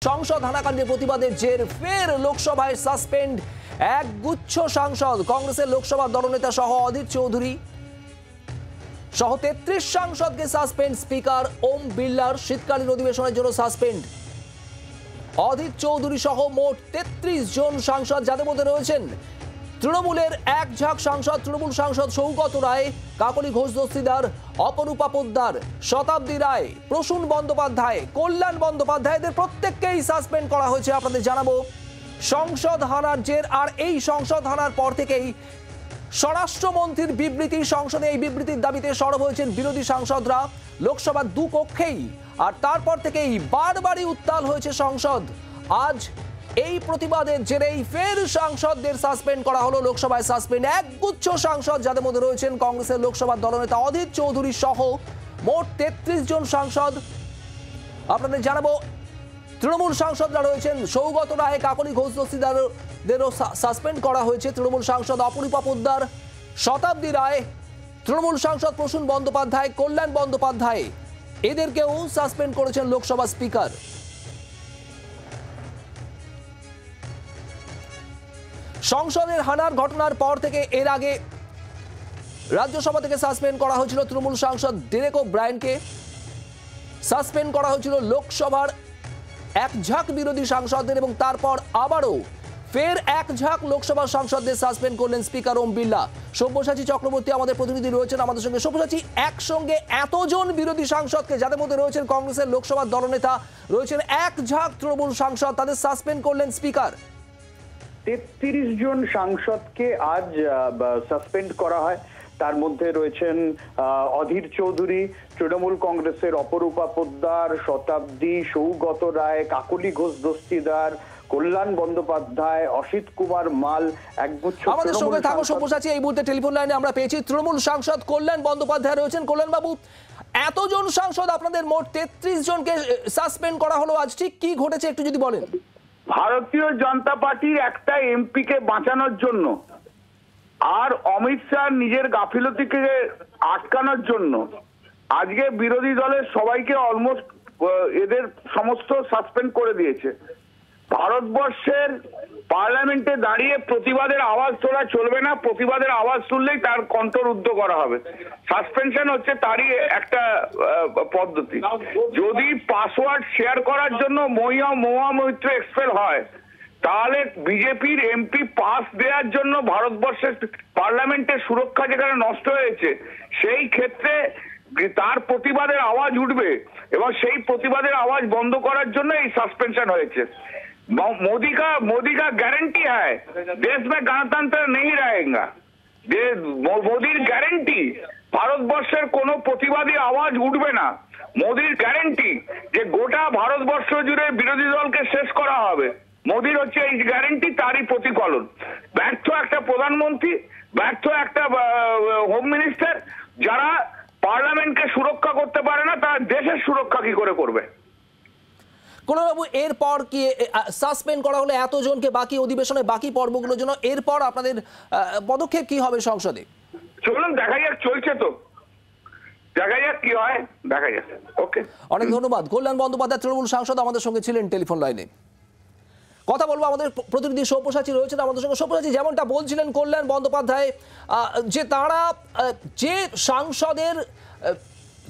সংসদ হানাকাণ্ডের প্রতিবাদে জের ফের লোকসভায় সাসপেন্ড এক গুচ্ছ সাংসদ। কংগ্রেসের লোকসভা দলনেতা সহ অধীর চৌধুরী সহ 33 সাংসদকে সাসপেন্ড। স্পিকার ওম বিড়লার শীতকালীন অধিবেশনের জন্য সাসপেন্ড। অধীর চৌধুরী সহ মোট 33 জন সাংসদ, যাদের মধ্যে রয়েছেন তৃণমূলের এক ঝাঁক সাংসদ, তৃণমূল সাংসদ সৌগত রায়, কাকলি ঘোষ দস্তিদার, অপরূপা পোদ্দার, শতাব্দী রায়, প্রসূন বন্দ্যোপাধ্যায়, কল্যাণ বন্দ্যোপাধ্যায়, এদের প্রত্যেককেই সাসপেন্ড করা হয়েছে। আপনাদের জানাবো সংসদ হানার জের। আর এই সংসদ হানার পর থেকেই স্বরাষ্ট্রমন্ত্রীর বিবৃতি, সংসদে এই বিবৃতির দাবিতে সরব হয়েছেন বিরোধী সাংসদরা লোকসভার দুকক্ষেই। আর তারপর থেকেই বারবারই উত্তাল হয়েছে সংসদ। আজ এই প্রতিবাদের জেরেই ফের সাংসদদের সাসপেন্ড করা হলো। লোকসভায় সাসপেন্ড এক গুচ্ছ সাংসদ, যাদের মধ্যে রয়েছেন কংগ্রেসের লোকসভার দলনেতা অধীর চৌধুরী সহ মোট 33 জন সাংসদ। আপনাদের জানাবো তৃণমূল সাংসদরা রয়েছেন সৌগত রায়, কাকলি ঘোষ দস্তিদারদেরও সাসপেন্ড করা হয়েছে। তৃণমূল সাংসদ অপরূপা পোদ্দার, শতাব্দী রায়, তৃণমূল সাংসদ প্রসূন বন্দ্যোপাধ্যায়, কল্যাণ বন্দ্যোপাধ্যায়, এদেরকেও সাসপেন্ড করেছেন লোকসভা স্পিকার। সংসদের হানার ঘটনার পর থেকে এর আগে রাজ্যসভা থেকে সাসপেন্ড করা হয়েছিল তৃণমূল সাংসদ ডেরেক ওব্রায়েনকে। সাসপেন্ড করা হয়েছিল লোকসভার এক ঝাঁক বিরোধী সাংসদদের এবং তারপর আবারও ফের এক ঝাঁক লোকসভার সাংসদদের সাসপেন্ড করলেন স্পিকার ওম বিড়লা। সব্যসাচী চক্রবর্তী আমাদের প্রতিনিধি রয়েছেন আমাদের সঙ্গে। সব্যসাচী, একসঙ্গে এতজন বিরোধী সাংসদকে, যাদের মধ্যে রয়েছেন কংগ্রেসের লোকসভার দলনেতা, রয়েছেন এক ঝাঁক তৃণমূল সাংসদ, তাদের সাসপেন্ড করলেন স্পিকার। 33 জন সাংসদকে আজ সাসপেন্ড করা হয়। তার মধ্যে রয়েছেন অধীর চৌধুরী, তৃণমূল কংগ্রেসের অপরূপা পোদ্দার, শতাব্দী, সৌগত রায়, কাকলি ঘোষ দস্তিদার, কল্যাণ বন্দ্যোপাধ্যায়, অসিত কুমার মাল, একগুচ্ছ। আমাদের সঙ্গে থাকো সব্যসাচী। এই মুহূর্তে টেলিফোন লাইনে আমরা পেয়েছি তৃণমূল সাংসদ কল্যাণ বন্দ্যোপাধ্যায় রয়েছেন। কল্যাণ বাবু, এতজন সাংসদ, আপনাদের মোট 33 জনকে সাসপেন্ড করা হলো আজ, ঠিক কি ঘটেছে একটু যদি বলেন। ভারতীয় জনতা পার্টির একটা এমপিকে বাঁচানোর জন্য আর অমিত শাহ নিজের গাফিলতিকে আটকানোর জন্য আজকে বিরোধী দলের সবাইকে অলমোস্ট এদের সমস্ত সাসপেন্ড করে দিয়েছে। ভারতবর্ষের পার্লামেন্টে দাঁড়িয়ে প্রতিবাদের আওয়াজ তোলা চলবে না, প্রতিবাদের আওয়াজ তুললেই তার কণ্ঠরুদ্ধ করা হবে। সাসপেনশন হচ্ছে তারই একটা পদ্ধতি। যদি পাসওয়ার্ড শেয়ার করার জন্য মহুয়া মৈত্র এক্সপেল হয়, তাহলে বিজেপির এমপি পাস দেওয়ার জন্য ভারতবর্ষের পার্লামেন্টের সুরক্ষা যেখানে নষ্ট হয়েছে, সেই ক্ষেত্রে তার প্রতিবাদের আওয়াজ উঠবে এবং সেই প্রতিবাদের আওয়াজ বন্ধ করার জন্য এই সাসপেনশন হয়েছে। मोदी का गारंटी है देश में गणतंत्र नहीं रहेगा। মোদির গ্যারেন্টি ভারতবর্ষের কোনো প্রতিবাদী আওয়াজ উঠবে না। মোদির গ্যারেন্টি যে গোটা ভারতবর্ষ জুড়ে বিরোধী দলকে শেষ করা হবে। মোদির হচ্ছে এই গ্যারেন্টি, তারই প্রতিফলন। ব্যর্থ একটা প্রধানমন্ত্রী, ব্যর্থ একটা হোম মিনিস্টার, যারা পার্লামেন্টকে সুরক্ষা করতে পারে না, তারা দেশের সুরক্ষা কি করে করবে? কল্যাণবাবু, এরপর কি সাসপেন্ড করা হলে এতজনকে বাকি অধিবেশনে বাকি পর্বগুলোর জন্য, এরপর আপনাদের পদক্ষেপ কি হবে সংসদে? চলুন দেখা যাক, চলছে তো, দেখা যাক কি হয়, দেখা যাক। ওকে, অনেক ধন্যবাদ। কল্যাণ বন্দ্যোপাধ্যায় তৃণমূল সাংসদ আমাদের সঙ্গে ছিলেন টেলিফোন লাইনে। কথা বলবো আমাদের প্রতিনিধি সব্যসাচী রয়েছেন আমাদের সঙ্গে। সব্যসাচী, যেমনটা বলছিলেন কল্যাণ বন্দ্যোপাধ্যায়, যে তারা যে সাংসদের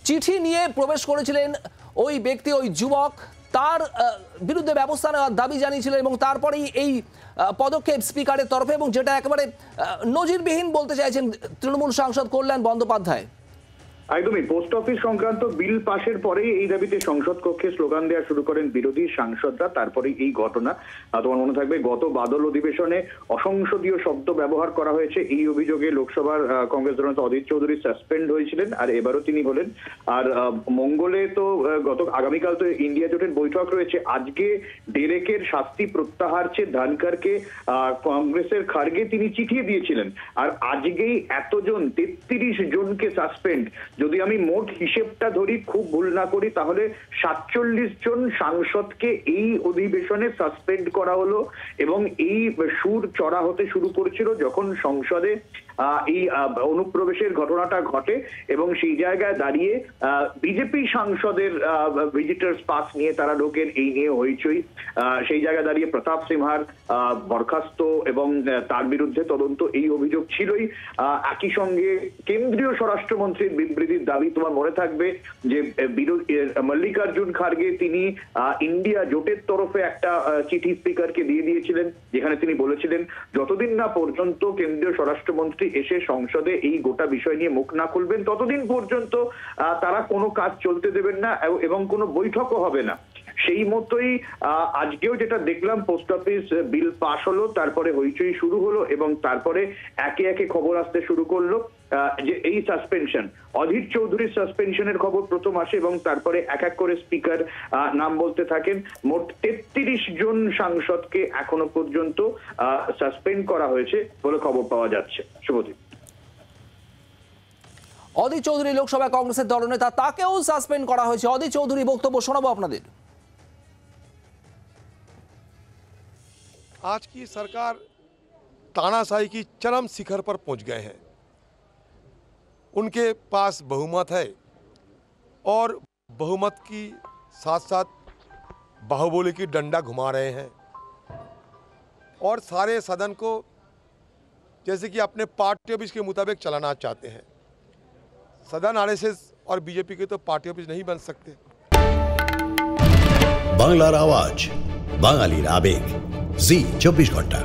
চিঠি নিয়ে প্রবেশ করেছিলেন ওই ব্যক্তি, ওই যুবক, তার বিরুদ্ধে ব্যবস্থা নেওয়ার দাবি জানিয়েছিলেন এবং তারপরেই এই পদক্ষেপ স্পিকারের তরফে, এবং যেটা একেবারে নজিরবিহীন বলতে চাইছেন তৃণমূল সাংসদ কল্যাণ বন্দ্যোপাধ্যায়। একদমই, পোস্ট অফিস সংক্রান্ত বিল পাশের পরেই এই দাবিতে সংসদ কক্ষে স্লোগান দেওয়া শুরু করেন বিরোধী সাংসদরা। তারপরে এই ঘটনা। তোমার মনে থাকবে গত বাদল অধিবেশনে অসংসদীয় শব্দ ব্যবহার করা হয়েছে, এই অভিযোগে লোকসভার কংগ্রেস দলনেতা অধীর চৌধুরী সাসপেন্ড হয়েছিলেন, আর এবারও তিনি হলেন। আর মঙ্গলে তো আগামীকাল তো ইন্ডিয়া জোটের বৈঠক রয়েছে। আজকে ডেরেকের শাস্তি প্রত্যাহার চেয়ে ধনকরকে কংগ্রেসের খার্গে তিনি চিঠি দিয়েছিলেন, আর আজকেই এতজন 33 জনকে সাসপেন্ড। যদি আমি মোট হিসেবটা ধরি, খুব ভুল না করি, তাহলে 47 জন সাংসদকে এই অধিবেশনে সাসপেন্ড করা হলো। এবং এই সুর চড়া হতে শুরু করেছিল যখন সংসদে এই অনুপ্রবেশের ঘটনাটা ঘটে, এবং সেই জায়গায় দাঁড়িয়ে বিজেপি সাংসদের ভিজিটার্স পাস নিয়ে তারা ঢোকেন, এই নিয়ে হইচই। সেই জায়গায় দাঁড়িয়ে প্রতাপ সিনহার বরখাস্ত এবং তার বিরুদ্ধে তদন্ত, এই অভিযোগ ছিলই। একই সঙ্গে কেন্দ্রীয় স্বরাষ্ট্রমন্ত্রীর বিবৃতির দাবি, তোমার মনে থাকবে যে মল্লিকার্জুন খার্গে তিনি ইন্ডিয়া জোটের তরফে একটা চিঠি স্পিকারকে দিয়ে দিয়েছিলেন, যেখানে তিনি বলেছিলেন যতদিন না পর্যন্ত কেন্দ্রীয় স্বরাষ্ট্রমন্ত্রী এসে সংসদে এই গোটা বিষয় নিয়ে মুখ না খুলবেন ততদিন পর্যন্ত তারা কোনো কাজ চলতে দেবেন না এবং কোনো বৈঠকও হবে না। সেই মতোই আজকেও যেটা দেখলাম, পোস্ট অফিস বিল পাশ হলো, তারপরে হইচই শুরু হলো এবং তারপরে একে একে খবর আসতে শুরু করলো যে এই সাসপেনশন, অধীর চৌধুরীর সাসপেনশনের খবর প্রথম আসে এবং তারপরে এক এক করে স্পিকার নাম বলতে থাকেন। মোট 33 জন সাংসদকে এখনো পর্যন্ত সাসপেন্ড করা হয়েছে বলে খবর পাওয়া যাচ্ছে। শুভদীপ। অধীর চৌধুরী লোকসভায় কংগ্রেসের দলনেতা, তাকেও সাসপেন্ড করা হয়েছে। অধীর চৌধুরী বক্তব্য শোনাবো আপনাদের। आज की सरकार तानाशाही की चरम शिखर पर पहुंच गए हैं। उनके पास बहुमत है और बहुमत की साथ साथ बाहुबली की डंडा घुमा रहे हैं और सारे सदन को जैसे कि अपने पार्टी ऑफिस के मुताबिक चलाना चाहते हैं। सदन आरएसएस और बीजेपी के तो पार्टी ऑफिस नहीं बन सकते। বাংলার আওয়াজ, বাঙালির আবেগ, জি 24 ঘন্টা।